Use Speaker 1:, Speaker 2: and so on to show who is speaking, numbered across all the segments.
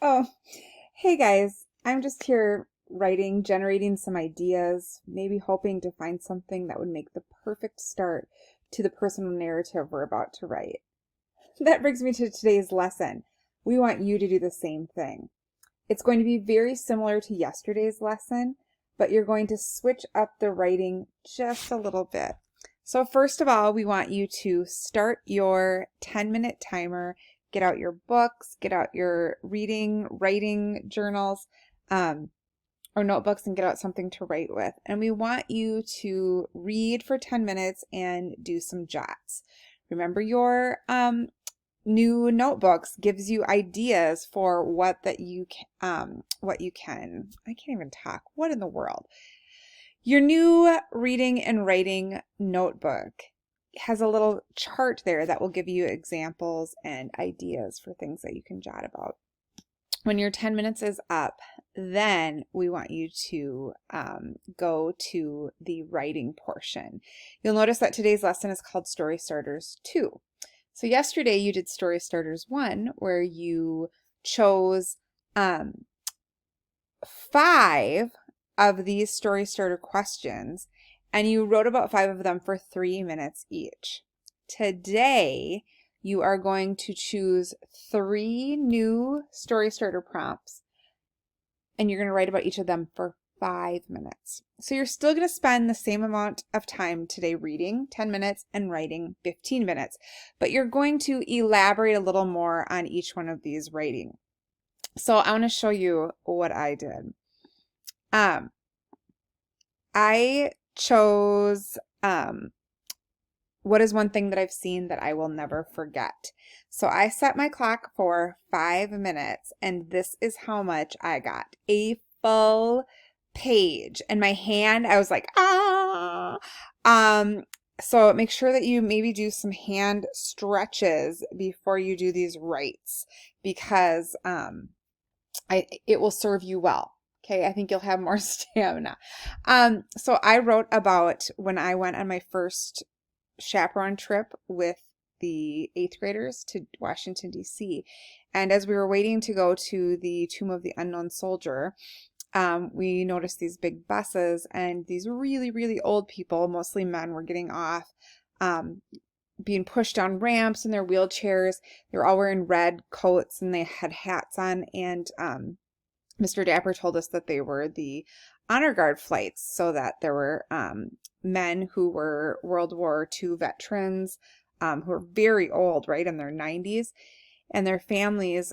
Speaker 1: Oh, hey guys. I'm just here writing, generating some ideas, maybe hoping to find something that would make the perfect start to the personal narrative we're about to write. That brings me to today's lesson. We want you to do the same thing. It's going to be very similar to yesterday's lesson, but you're going to switch up the writing just a little bit. So first of all, we want you to start your 10-minute timer, get out your books, get out your reading, writing journals, or notebooks and get out something to write with. And we want you to read for 10 minutes and do some jots. Remember your new notebooks gives you ideas for what you can. I can't even talk. What in the world? Your new reading and writing notebook has a little chart there that will give you examples and ideas for things that you can jot about. When your 10 minutes is up, then we want you to go to the writing portion. You'll notice that today's lesson is called Story Starters 2. So yesterday you did Story Starters 1, where you chose 5 of these story starter questions, and you wrote about 5 of them for 3 minutes each. Today, you are going to choose 3 new story starter prompts, and you're going to write about each of them for 5 minutes. So you're still going to spend the same amount of time today reading, 10 minutes, and writing 15 minutes, but you're going to elaborate a little more on each one of these writing. So I want to show you what I did. I chose what is one thing that I've seen that I will never forget. So I set my clock for 5 minutes, and this is how much I got. A full page. And my hand, I was like, ah. So make sure that you maybe do some hand stretches before you do these writes, because it will serve you well. Okay, I think you'll have more stamina. So I wrote about when I went on my first chaperone trip with the 8th graders to Washington, D.C. And as we were waiting to go to the Tomb of the Unknown Soldier, we noticed these big buses, and these really, really old people, mostly men, were getting off, being pushed down ramps in their wheelchairs. They were all wearing red coats, and they had hats on, and Mr. Dapper told us that they were the honor guard flights, so that there were men who were World War II veterans, who were very old, right, in their 90s, and their families,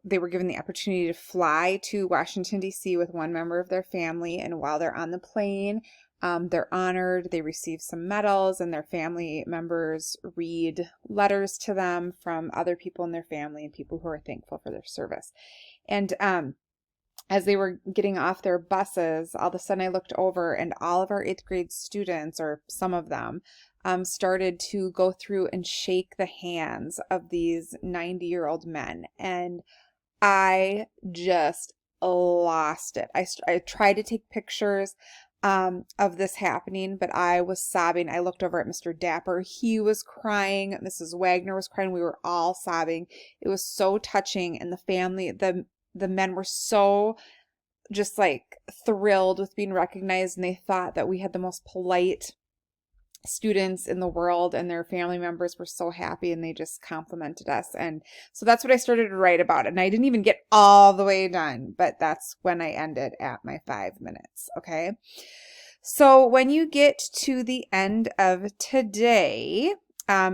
Speaker 1: they were given the opportunity to fly to Washington, D.C. with one member of their family, and while they're on the plane, they're honored, they receive some medals, and their family members read letters to them from other people in their family and people who are thankful for their service. And as they were getting off their buses, all of a sudden I looked over, and all of our 8th grade students, or some of them, started to go through and shake the hands of these 90-year-old men. And I just lost it. I tried to take pictures of this happening, but I was sobbing. I looked over at Mr. Dapper. He was crying. Mrs. Wagner was crying. We were all sobbing. It was so touching, and the family, the men were so just like thrilled with being recognized, and they thought that we had the most polite students in the world, and their family members were so happy, and they just complimented us. And so that's what I started to write about, and I didn't even get all the way done, but that's when I ended at my 5 minutes. Okay, so when you get to the end of today,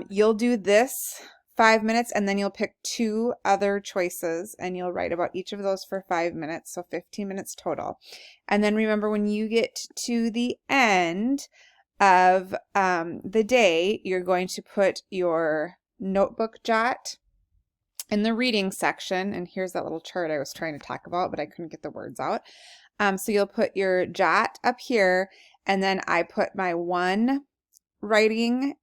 Speaker 1: you'll do this 5 minutes, and then you'll pick 2 other choices, and you'll write about each of those for 5 minutes, so 15 minutes total. And then remember, when you get to the end of the day, you're going to put your notebook jot in the reading section. And here's that little chart I was trying to talk about, but I couldn't get the words out. So you'll put your jot up here, and then I put my 1 writing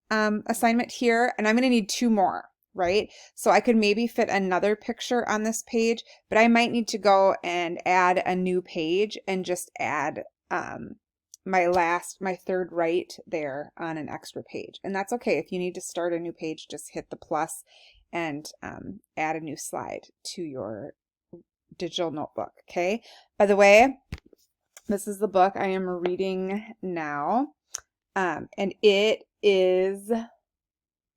Speaker 1: assignment here, and I'm going to need 2 more, right? So I could maybe fit another picture on this page, but I might need to go and add a new page and just add my 3rd write there on an extra page. And that's okay. If you need to start a new page, just hit the plus and add a new slide to your digital notebook. Okay. By the way, this is the book I am reading now, and it is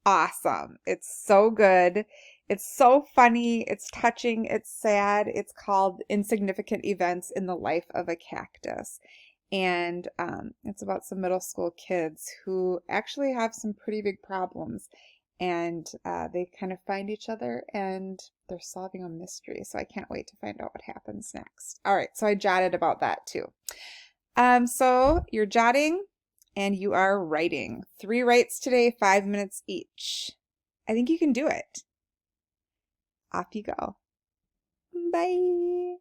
Speaker 1: awesome. It's so good. It's so funny. It's touching. It's sad. It's called Insignificant Events in the Life of a Cactus. And it's about some middle school kids who actually have some pretty big problems. And they kind of find each other and they're solving a mystery. So I can't wait to find out what happens next. All right, so I jotted about that too. So you're jotting and you are writing. 3 writes today, 5 minutes each. I think you can do it. Off you go. Bye.